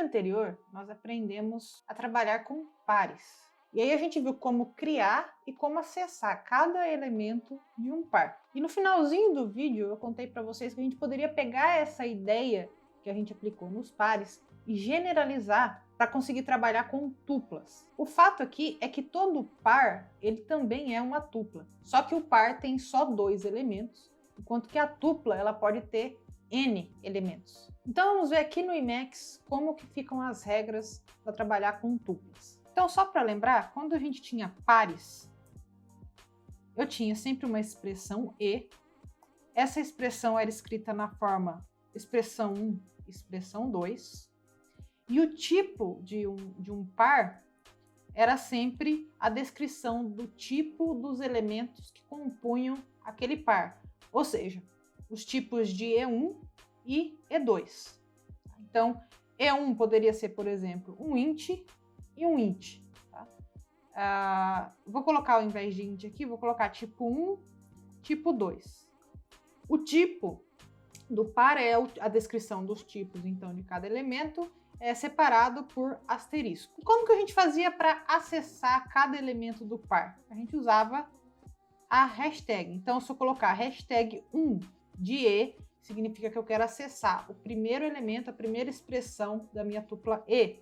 anterior, nós aprendemos a trabalhar com pares. E aí a gente viu como criar e como acessar cada elemento de um par. E no finalzinho do vídeo eu contei para vocês que a gente poderia pegar essa ideia que a gente aplicou nos pares e generalizar para conseguir trabalhar com tuplas. O fato aqui é que todo par ele também é uma tupla, só que o par tem só 2 elementos, enquanto que a tupla ela pode ter N elementos. Então vamos ver aqui no Emacs como que ficam as regras para trabalhar com tuplas. Então só para lembrar, quando a gente tinha pares, eu tinha sempre uma expressão E. Essa expressão era escrita na forma expressão 1, expressão 2. E o tipo de um par era sempre a descrição do tipo dos elementos que compunham aquele par. Ou seja, os tipos de E1 e E2. Então, E1 poderia ser, por exemplo, um int e um int. Tá? Vou colocar, ao invés de int aqui, vou colocar tipo 1, tipo 2. O tipo do par é a descrição dos tipos, então, de cada elemento, separado por asterisco. Como que a gente fazia para acessar cada elemento do par? A gente usava a hashtag. Então, se eu colocar hashtag 1 de E, significa que eu quero acessar o primeiro elemento, a primeira expressão da minha tupla E.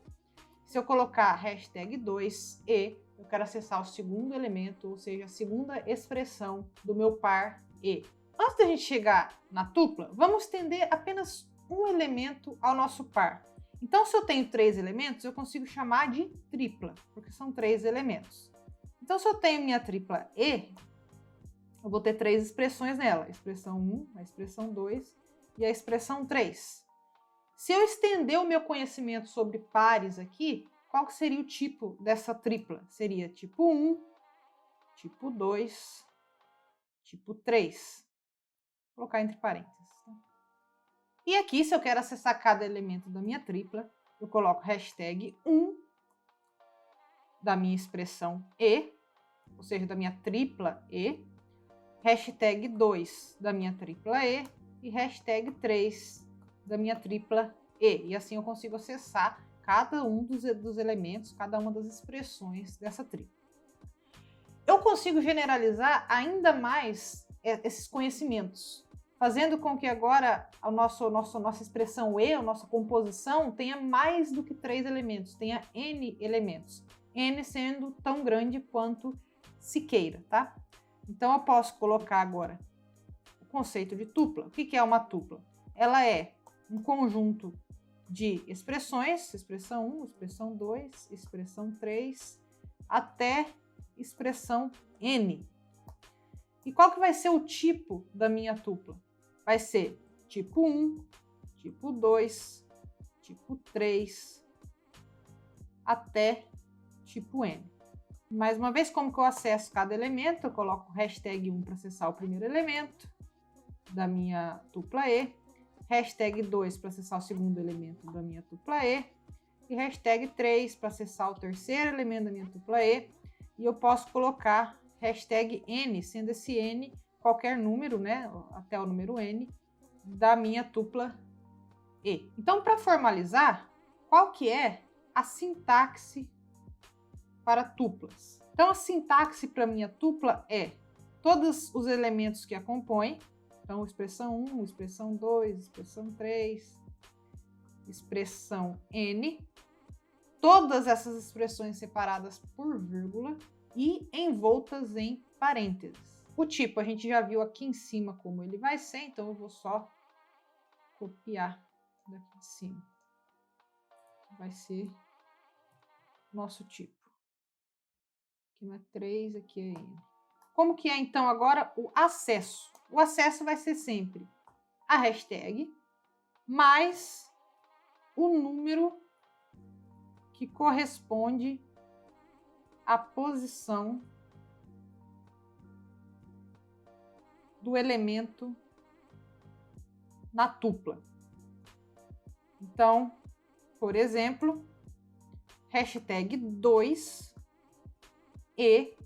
Se eu colocar hashtag 2E, eu quero acessar o segundo elemento, ou seja, a segunda expressão do meu par E. Antes da gente chegar na tupla, vamos estender apenas um elemento ao nosso par. Então, se eu tenho 3 elementos, eu consigo chamar de tripla, porque são 3 elementos. Então, se eu tenho minha tripla E, eu vou ter 3 expressões nela. A expressão 1, a expressão 2 e a expressão 3. Se eu estender o meu conhecimento sobre pares aqui, qual que seria o tipo dessa tripla? Seria tipo 1, tipo 2, tipo 3. Vou colocar entre parênteses. E aqui, se eu quero acessar cada elemento da minha tripla, eu coloco hashtag 1 da minha expressão E, ou seja, da minha tripla E, hashtag 2 da minha tripla E e hashtag 3 da minha tripla E. E assim eu consigo acessar cada um dos elementos, cada uma das expressões dessa tripla. Eu consigo generalizar ainda mais esses conhecimentos, fazendo com que agora a nossa expressão E, a nossa composição, tenha mais do que 3 elementos, tenha N elementos. N sendo tão grande quanto se queira, tá? Então eu posso colocar agora o conceito de tupla. O que é uma tupla? Ela é um conjunto de expressões, expressão 1, expressão 2, expressão 3, até expressão N. E qual que vai ser o tipo da minha tupla? Vai ser tipo 1, tipo 2, tipo 3, até tipo N. Mais uma vez, como que eu acesso cada elemento? Eu coloco hashtag 1 para acessar o primeiro elemento da minha tupla E, hashtag 2 para acessar o segundo elemento da minha tupla E, e hashtag 3 para acessar o terceiro elemento da minha tupla E, e eu posso colocar hashtag N, sendo esse N qualquer número, né, até o número N, da minha tupla E. Então, para formalizar, qual que é a sintaxe para tuplas? Então, a sintaxe para minha tupla é todos os elementos que a compõem, então expressão 1, expressão 2, expressão 3, expressão N, todas essas expressões separadas por vírgula e envoltas em parênteses. O tipo a gente já viu aqui em cima como ele vai ser, então eu vou só copiar daqui de cima. Vai ser nosso tipo. Aqui não é 3, aqui é N. Como que é então agora o acesso? O acesso vai ser sempre a hashtag mais o número que corresponde à posição do elemento na tupla. Então, por exemplo, hashtag 2 e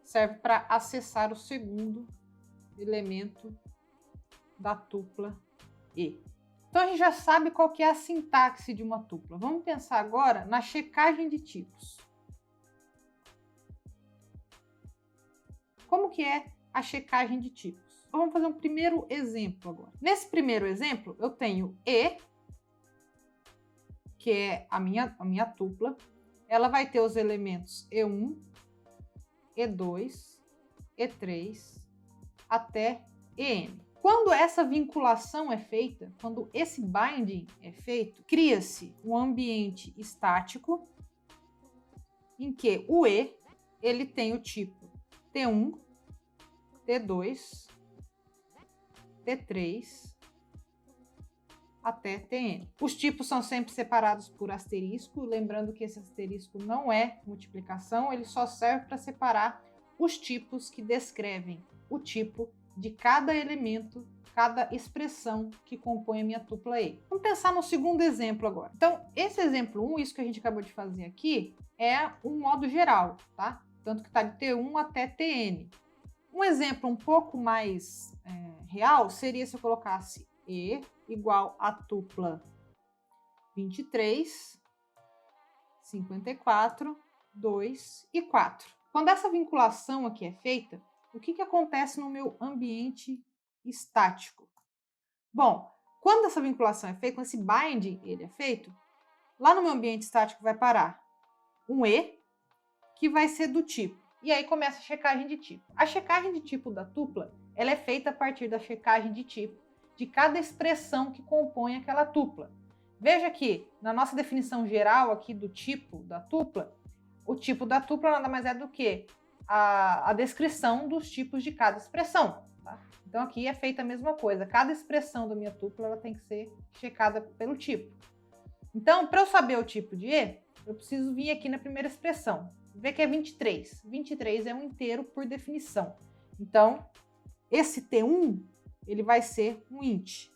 serve para acessar o segundo elemento da tupla E. Então a gente já sabe qual que é a sintaxe de uma tupla. Vamos pensar agora na checagem de tipos. Como que é a checagem de tipos? Vamos fazer um primeiro exemplo agora. Nesse primeiro exemplo, eu tenho E, que é a minha tupla. Ela vai ter os elementos E1, E2, E3, até En. Quando essa vinculação é feita, quando esse binding é feito, cria-se um ambiente estático em que o E ele tem o tipo T1, T2, T3 até Tn. Os tipos são sempre separados por asterisco, lembrando que esse asterisco não é multiplicação, ele só serve para separar os tipos que descrevem o tipo de cada elemento, cada expressão que compõe a minha tupla E. Vamos pensar no segundo exemplo agora. Então, esse exemplo 1, isso que a gente acabou de fazer aqui, é um modo geral, tá? Tanto que está de T1 até Tn. Um exemplo um pouco mais real seria se eu colocasse E igual a tupla 23, 54, 2 e 4. Quando essa vinculação aqui é feita, o que acontece no meu ambiente estático? Bom, quando essa vinculação é feita, quando esse binding ele é feito, lá no meu ambiente estático vai parar um E, que vai ser do tipo. E aí começa a checagem de tipo. A checagem de tipo da tupla, ela é feita a partir da checagem de tipo de cada expressão que compõe aquela tupla. Veja que, na nossa definição geral aqui do tipo da tupla, o tipo da tupla nada mais é do que a descrição dos tipos de cada expressão. Tá? Então aqui é feita a mesma coisa. Cada expressão da minha tupla ela tem que ser checada pelo tipo. Então, para eu saber o tipo de E, eu preciso vir aqui na primeira expressão. Ver que é 23. 23 é um inteiro por definição. Então, esse T1 ele vai ser um int.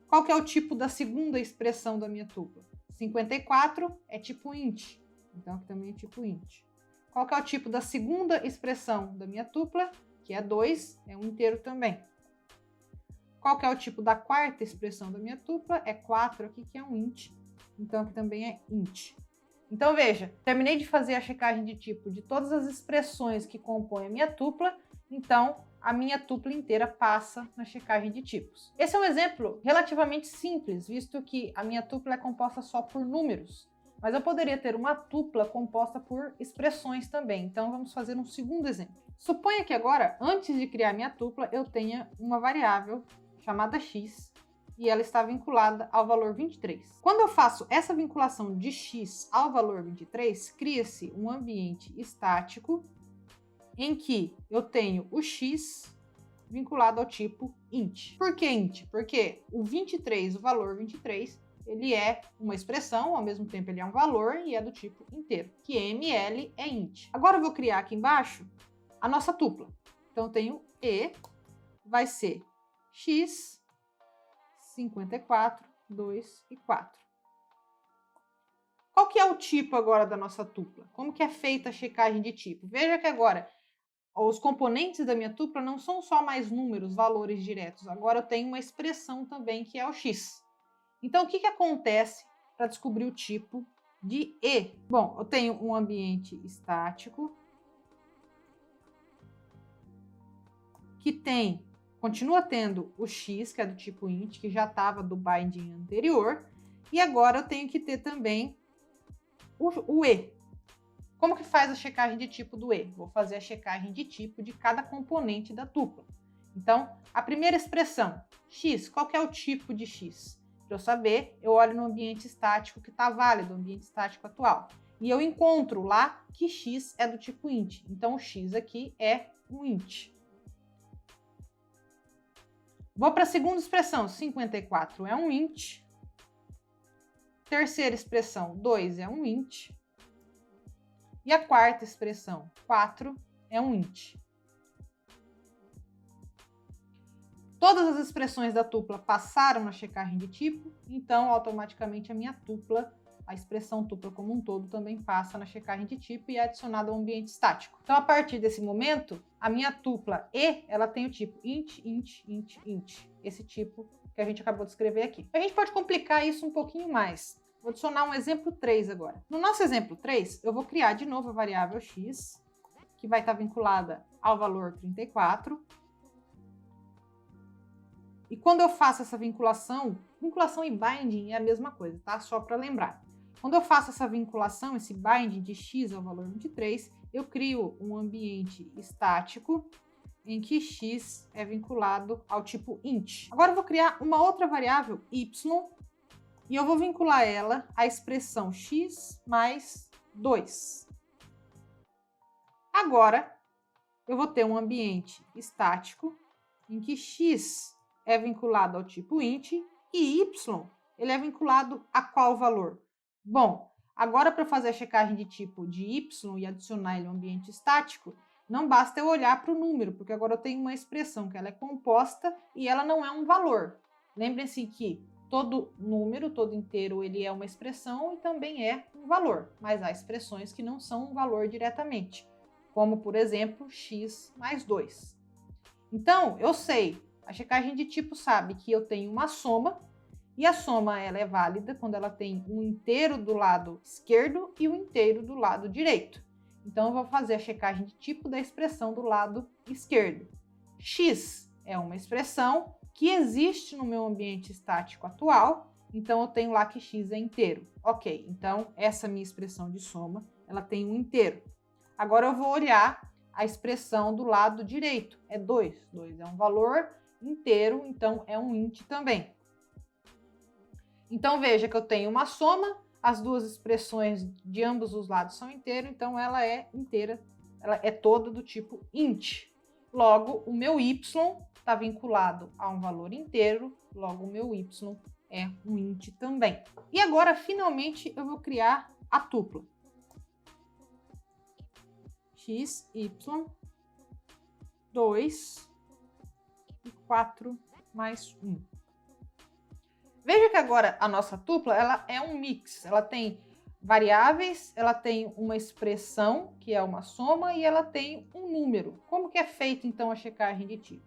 Qual que é o tipo da segunda expressão da minha tupla? 54 é tipo int. Então, aqui também é tipo int. Qual que é o tipo da segunda expressão da minha tupla? Que é 2, é um inteiro também. Qual que é o tipo da quarta expressão da minha tupla? É 4 aqui, que é um int. Então, aqui também é int. Então, veja, terminei de fazer a checagem de tipo de todas as expressões que compõem a minha tupla. Então, a minha tupla inteira passa na checagem de tipos. Esse é um exemplo relativamente simples, visto que a minha tupla é composta só por números. Mas eu poderia ter uma tupla composta por expressões também. Então, vamos fazer um segundo exemplo. Suponha que agora, antes de criar minha tupla, eu tenha uma variável chamada x e ela está vinculada ao valor 23. Quando eu faço essa vinculação de x ao valor 23, cria-se um ambiente estático em que eu tenho o x vinculado ao tipo int. Por que int? Porque o 23, o valor 23, ele é uma expressão, ao mesmo tempo ele é um valor e é do tipo inteiro, que ml é int. Agora eu vou criar aqui embaixo a nossa tupla. Então eu tenho E, vai ser x, 54, 2 e 4. Qual que é o tipo agora da nossa tupla? Como que é feita a checagem de tipo? Veja que agora os componentes da minha tupla não são só mais números, valores diretos. Agora eu tenho uma expressão também que é o x. Então, o que acontece para descobrir o tipo de E? Bom, eu tenho um ambiente estático que continua tendo o x, que é do tipo int, que já estava do binding anterior, e agora eu tenho que ter também o E. Como que faz a checagem de tipo do E? Vou fazer a checagem de tipo de cada componente da tupla. Então, a primeira expressão, x, qual que é o tipo de x? Para eu saber, eu olho no ambiente estático que está válido, o ambiente estático atual. E eu encontro lá que x é do tipo int. Então, o x aqui é um int. Vou para a segunda expressão, 54 é um int. Terceira expressão, 2 é um int. E a quarta expressão, 4, é um int. Todas as expressões da tupla passaram na checagem de tipo, então automaticamente a minha tupla a expressão tupla como um todo também passa na checagem de tipo e é adicionada ao ambiente estático. Então, a partir desse momento, a minha tupla E, ela tem o tipo int, int, int, int. Esse tipo que a gente acabou de escrever aqui. A gente pode complicar isso um pouquinho mais. Vou adicionar um exemplo 3 agora. No nosso exemplo 3, eu vou criar de novo a variável x, que vai estar vinculada ao valor 34. E quando eu faço essa vinculação e binding é a mesma coisa, tá? Só para lembrar. Quando eu faço essa vinculação, esse binding de x ao valor 23, eu crio um ambiente estático em que x é vinculado ao tipo int. Agora eu vou criar uma outra variável, y, e eu vou vincular ela à expressão x mais 2. Agora, eu vou ter um ambiente estático em que x é vinculado ao tipo int e y, ele é vinculado a qual valor? Bom, agora para fazer a checagem de tipo de y e adicionar ele ao ambiente estático, não basta eu olhar para o número, porque agora eu tenho uma expressão que ela é composta e ela não é um valor. Lembrem-se que todo número, todo inteiro, ele é uma expressão e também é um valor, mas há expressões que não são um valor diretamente, como, por exemplo, x mais 2. Então, eu sei, a checagem de tipo sabe que eu tenho uma soma, e a soma ela é válida quando ela tem um inteiro do lado esquerdo e um inteiro do lado direito. Então, eu vou fazer a checagem de tipo da expressão do lado esquerdo. X é uma expressão que existe no meu ambiente estático atual, então eu tenho lá que x é inteiro. Ok, então essa minha expressão de soma, ela tem um inteiro. Agora eu vou olhar a expressão do lado direito, é 2. 2 é um valor inteiro, então é um int também. Então veja que eu tenho uma soma, as duas expressões de ambos os lados são inteiros, então ela é inteira, ela é toda do tipo int. Logo, o meu y está vinculado a um valor inteiro, logo o meu y é um int também. E agora, finalmente, eu vou criar a tupla. X, y, 2 e 4 mais 1. Veja que agora a nossa tupla ela é um mix, ela tem variáveis, ela tem uma expressão, que é uma soma, e ela tem um número. Como que é feita, então, a checagem de tipo?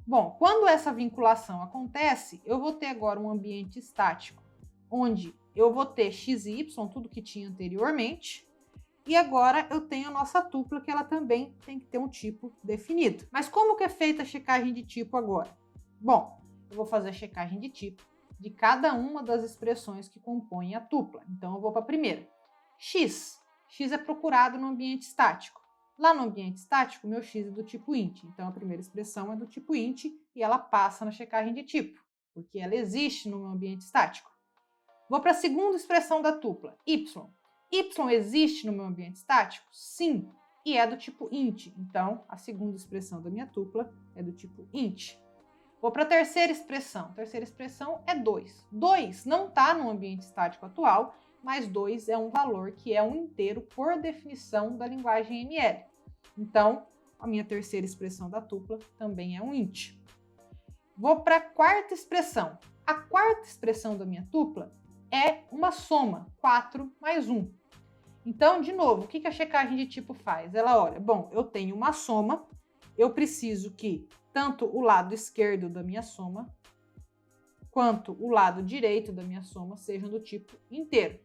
Bom, quando essa vinculação acontece, eu vou ter agora um ambiente estático, onde eu vou ter x e y, tudo que tinha anteriormente, e agora eu tenho a nossa tupla, que ela também tem que ter um tipo definido. Mas como que é feita a checagem de tipo agora? Bom, eu vou fazer a checagem de tipo de cada uma das expressões que compõem a tupla. Então, eu vou para a primeira. X. X é procurado no ambiente estático. Lá no ambiente estático, meu x é do tipo int. Então, a primeira expressão é do tipo int e ela passa na checagem de tipo, porque ela existe no meu ambiente estático. Vou para a segunda expressão da tupla, y. Y existe no meu ambiente estático? Sim, e é do tipo int. Então, a segunda expressão da minha tupla é do tipo int. Vou para a terceira expressão. A terceira expressão é 2. 2 não está no ambiente estático atual, mas 2 é um valor que é um inteiro por definição da linguagem ML. Então, a minha terceira expressão da tupla também é um int. Vou para a quarta expressão. A quarta expressão da minha tupla é uma soma, 4 mais 1. Então, de novo, o que a checagem de tipo faz? Ela olha, bom, eu tenho uma soma, eu preciso que tanto o lado esquerdo da minha soma, quanto o lado direito da minha soma sejam do tipo inteiro.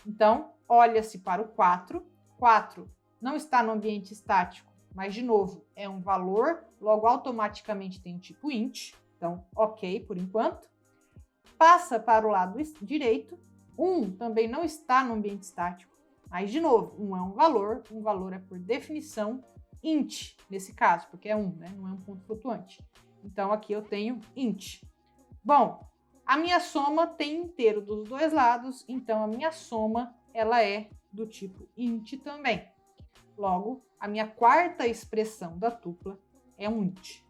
Então, olha-se para o 4. 4 não está no ambiente estático, mas, de novo, é um valor, logo automaticamente tem o tipo int. Então, ok por enquanto. Passa para o lado direito. 1 também não está no ambiente estático, mas, de novo, 1 é um valor é, por definição, int, nesse caso, porque é 1, né? Não é um ponto flutuante. Então, aqui eu tenho int. Bom, a minha soma tem inteiro dos dois lados, então a minha soma ela é do tipo int também. Logo, a minha quarta expressão da tupla é um int.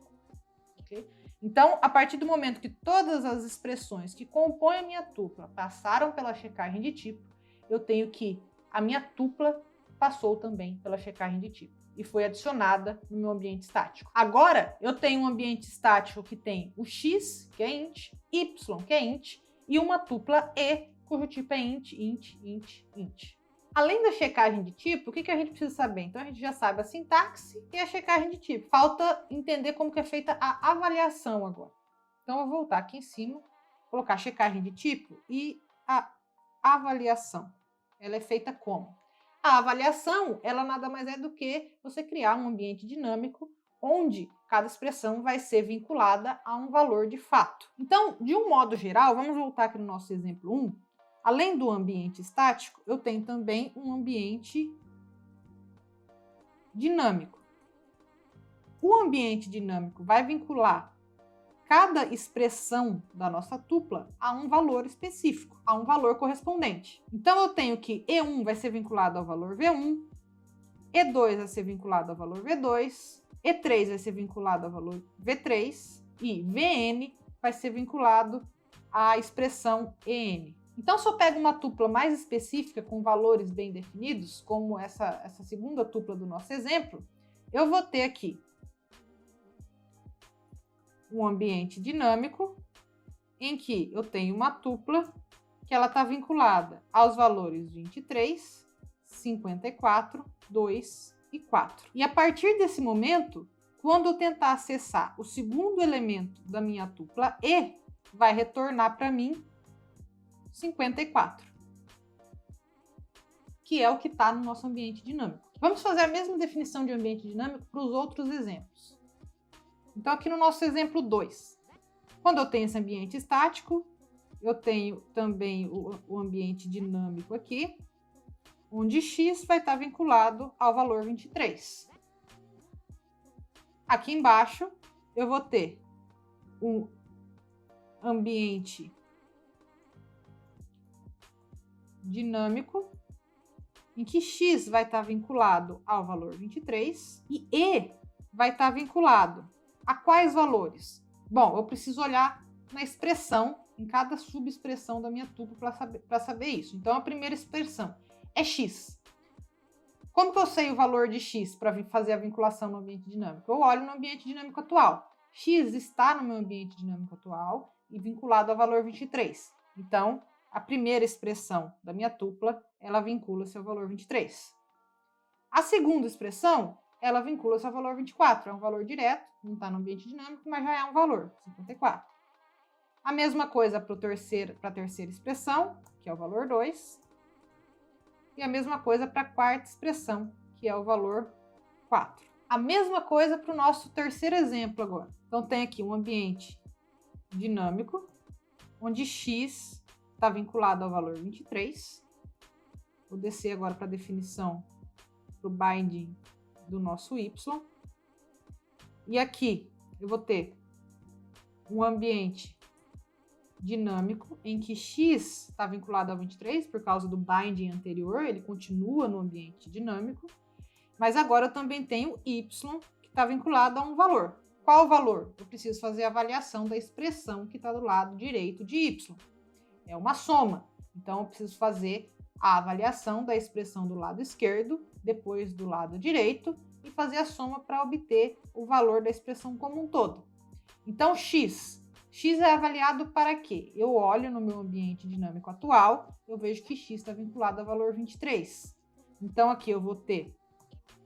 Okay? Então, a partir do momento que todas as expressões que compõem a minha tupla passaram pela checagem de tipo, eu tenho que a minha tupla passou também pela checagem de tipo e foi adicionada no meu ambiente estático. Agora, eu tenho um ambiente estático que tem o x, que é int, y, que é int, e uma tupla E cujo tipo é int, int, int, int. Além da checagem de tipo, o que a gente precisa saber? Então a gente já sabe a sintaxe e a checagem de tipo. Falta entender como que é feita a avaliação agora. Então eu vou voltar aqui em cima, colocar a checagem de tipo e a avaliação. Ela é feita como? A avaliação, ela nada mais é do que você criar um ambiente dinâmico onde cada expressão vai ser vinculada a um valor de fato. Então, de um modo geral, vamos voltar aqui no nosso exemplo 1. Além do ambiente estático, eu tenho também um ambiente dinâmico. O ambiente dinâmico vai vincular cada expressão da nossa tupla a um valor específico, a um valor correspondente. Então, eu tenho que E1 vai ser vinculado ao valor V1, E2 vai ser vinculado ao valor V2, E3 vai ser vinculado ao valor V3 e Vn vai ser vinculado à expressão En. Então, se eu pego uma tupla mais específica com valores bem definidos, como essa segunda tupla do nosso exemplo, eu vou ter aqui um ambiente dinâmico em que eu tenho uma tupla que ela está vinculada aos valores 23, 54, 2 e 4. E a partir desse momento, quando eu tentar acessar o segundo elemento da minha tupla E, vai retornar para mim 54, que é o que está no nosso ambiente dinâmico. Vamos fazer a mesma definição de ambiente dinâmico para os outros exemplos. Então, aqui no nosso exemplo 2, quando eu tenho esse ambiente estático, eu tenho também o ambiente dinâmico aqui, onde x vai estar vinculado ao valor 23. Aqui embaixo, eu vou ter um ambiente dinâmico, em que x vai estar vinculado ao valor 23 e e vai estar vinculado a quais valores? Bom, eu preciso olhar na expressão, em cada subexpressão da minha tupla para saber isso. Então, a primeira expressão é x. Como que eu sei o valor de x para fazer a vinculação no ambiente dinâmico? Eu olho no ambiente dinâmico atual. X está no meu ambiente dinâmico atual e vinculado ao valor 23. Então, a primeira expressão da minha tupla, ela vincula-se ao valor 23. A segunda expressão, ela vincula-se ao valor 24. É um valor direto, não está no ambiente dinâmico, mas já é um valor, 54. A mesma coisa para a terceira expressão, que é o valor 2. E a mesma coisa para a quarta expressão, que é o valor 4. A mesma coisa para o nosso terceiro exemplo agora. Então, tem aqui um ambiente dinâmico, onde x está vinculado ao valor 23. Vou descer agora para a definição para o binding do nosso y. E aqui eu vou ter um ambiente dinâmico em que x está vinculado ao 23 por causa do binding anterior, ele continua no ambiente dinâmico, mas agora eu também tenho y que está vinculado a um valor. Qual o valor? Eu preciso fazer a avaliação da expressão que está do lado direito de y. É uma soma, então eu preciso fazer a avaliação da expressão do lado esquerdo, depois do lado direito, e fazer a soma para obter o valor da expressão como um todo. Então, x é avaliado para quê? Eu olho no meu ambiente dinâmico atual, eu vejo que x está vinculado ao valor 23. Então, aqui eu vou ter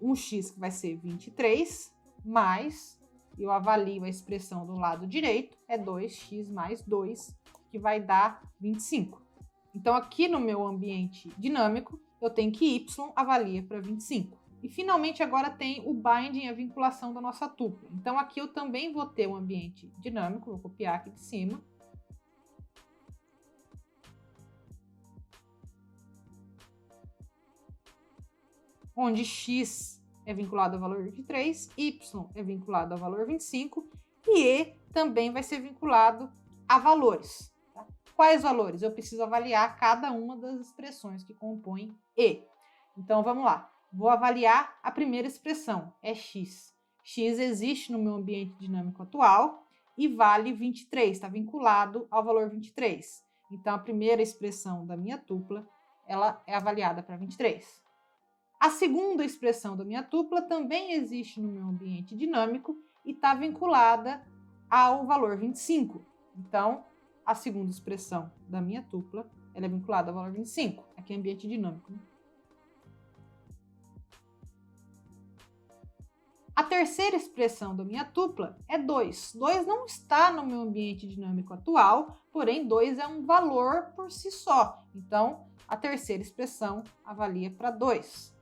um x que vai ser 23, mais, eu avalio a expressão do lado direito, é 2x mais 2, que vai dar 25. Então, aqui no meu ambiente dinâmico, eu tenho que y avalia para 25. E, finalmente, agora tem o binding, a vinculação da nossa tupla. Então, aqui eu também vou ter um ambiente dinâmico, vou copiar aqui de cima. Onde x é vinculado ao valor 23, y é vinculado ao valor 25 e e também vai ser vinculado a valores. Tá? Quais valores? Eu preciso avaliar cada uma das expressões que compõem e. Então, vamos lá. Vou avaliar a primeira expressão, é x. X existe no meu ambiente dinâmico atual e vale 23, está vinculado ao valor 23. Então, a primeira expressão da minha tupla, ela é avaliada para 23. A segunda expressão da minha tupla também existe no meu ambiente dinâmico e está vinculada ao valor 25. Então, a segunda expressão da minha tupla ela é vinculada ao valor 25. Aqui é ambiente dinâmico, né? A terceira expressão da minha tupla é 2. 2 não está no meu ambiente dinâmico atual, porém 2 é um valor por si só. Então, a terceira expressão avalia para 2.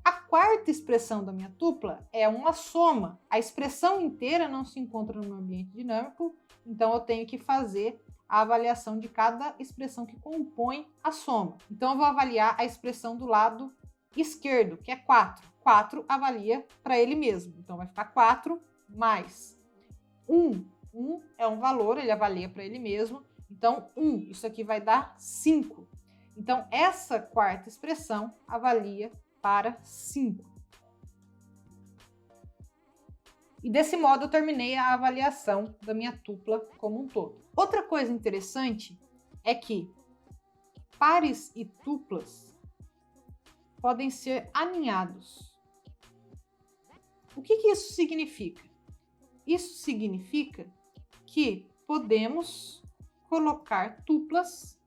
A quarta expressão da minha tupla é uma soma. A expressão inteira não se encontra no meu ambiente dinâmico, então eu tenho que fazer a avaliação de cada expressão que compõe a soma. Então, eu vou avaliar a expressão do lado esquerdo, que é 4. 4 avalia para ele mesmo. Então, vai ficar 4 mais 1. 1 é um valor, ele avalia para ele mesmo. Então, 1, isso aqui vai dar 5. Então, essa quarta expressão avalia para 5. E desse modo, eu terminei a avaliação da minha tupla como um todo. Outra coisa interessante é que pares e tuplas podem ser aninhados. O que isso significa? Isso significa que podemos colocar tuplas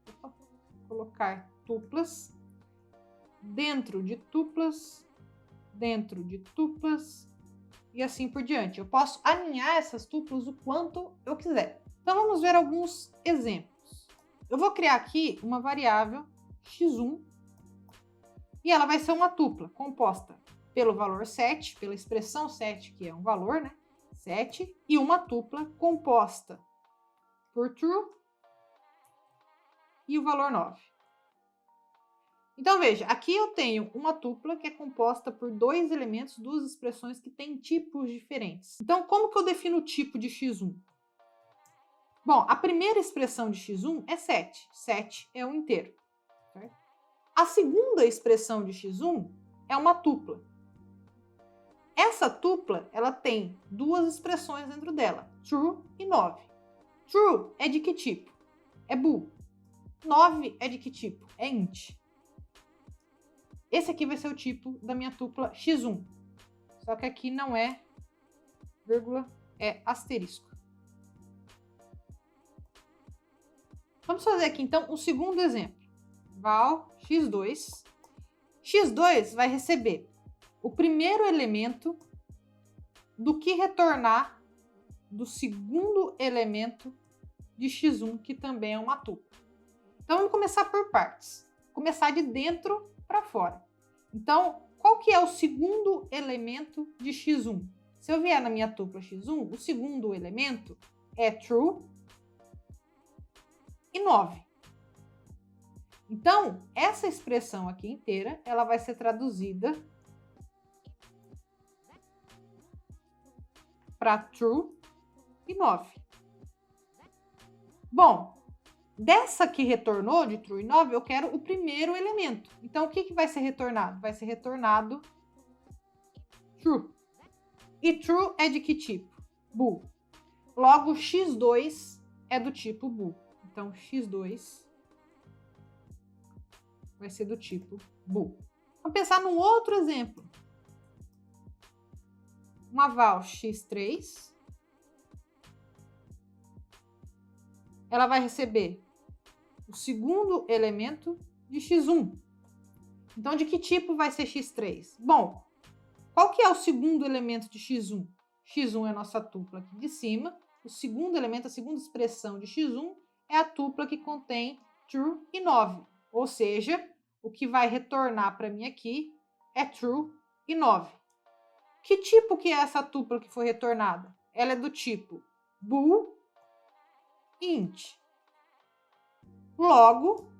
dentro de tuplas, e assim por diante. Eu posso aninhar essas tuplas o quanto eu quiser. Então vamos ver alguns exemplos. Eu vou criar aqui uma variável x1 e ela vai ser uma tupla composta pelo valor 7, pela expressão 7, que é um valor, né? 7, e uma tupla composta por true e o valor 9. Então, veja, aqui eu tenho uma tupla que é composta por dois elementos, duas expressões que têm tipos diferentes. Então, como que eu defino o tipo de x1? Bom, a primeira expressão de x1 é 7. 7 é um inteiro. Certo? A segunda expressão de x1 é uma tupla. Essa tupla, ela tem duas expressões dentro dela, true e 9. True é de que tipo? É bool. 9 é de que tipo? É int. Esse aqui vai ser o tipo da minha tupla x1. Só que aqui não é vírgula, é asterisco. Vamos fazer aqui, então, um segundo exemplo. Val x2. x2 vai receber o primeiro elemento do que retornar do segundo elemento de x1, que também é uma tupla. Então, vamos começar por partes. Começar de dentro para fora. Então, qual que é o segundo elemento de x1? Se eu vier na minha tupla x1, o segundo elemento é true e 9. Então, essa expressão aqui inteira, ela vai ser traduzida para true e 9. Bom, dessa que retornou de true e 9, eu quero o primeiro elemento. Então, o que vai ser retornado? Vai ser retornado true. E true é de que tipo? Bool. Logo, x2 é do tipo bool. Então, x2 vai ser do tipo bool. Vamos pensar num outro exemplo. Uma val x3. Ela vai receber o segundo elemento de x1. Então, de que tipo vai ser x3? Bom, qual que é o segundo elemento de x1? x1 é a nossa tupla aqui de cima. O segundo elemento, a segunda expressão de x1 é a tupla que contém true e 9. Ou seja, o que vai retornar para mim aqui é true e 9. Que tipo que é essa tupla que foi retornada? Ela é do tipo bool e int. Logo,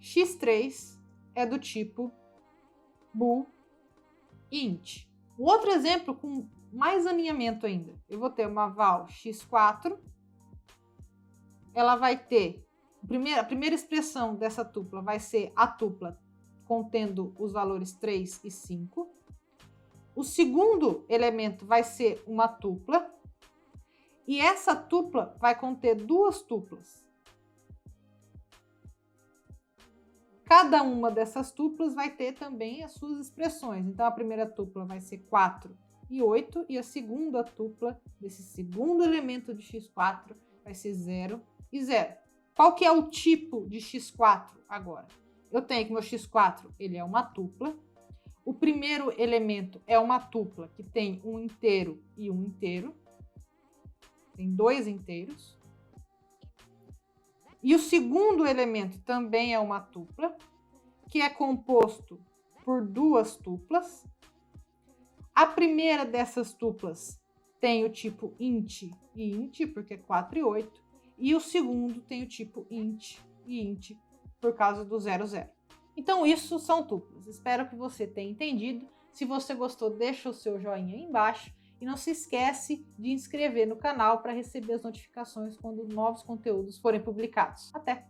x3 é do tipo bool e int. Um outro exemplo com mais alinhamento ainda. Eu vou ter uma val x4. Ela vai ter, a primeira expressão dessa tupla vai ser a tupla contendo os valores 3 e 5. O segundo elemento vai ser uma tupla. E essa tupla vai conter duas tuplas. Cada uma dessas tuplas vai ter também as suas expressões. Então, a primeira tupla vai ser 4 e 8. E a segunda tupla desse segundo elemento de x4 vai ser 0 e 0. Qual que é o tipo de x4 agora? Eu tenho que meu x4 ele é uma tupla. O primeiro elemento é uma tupla que tem um inteiro e um inteiro. Tem 2 inteiros. E o segundo elemento também é uma tupla, que é composto por 2 tuplas. A primeira dessas tuplas tem o tipo int e int, porque é 4 e 8. E o segundo tem o tipo int e int, por causa do 0, 0. Então, isso são tuplas. Espero que você tenha entendido. Se você gostou, deixa o seu joinha aí embaixo. E não se esquece de inscrever no canal para receber as notificações quando novos conteúdos forem publicados. Até!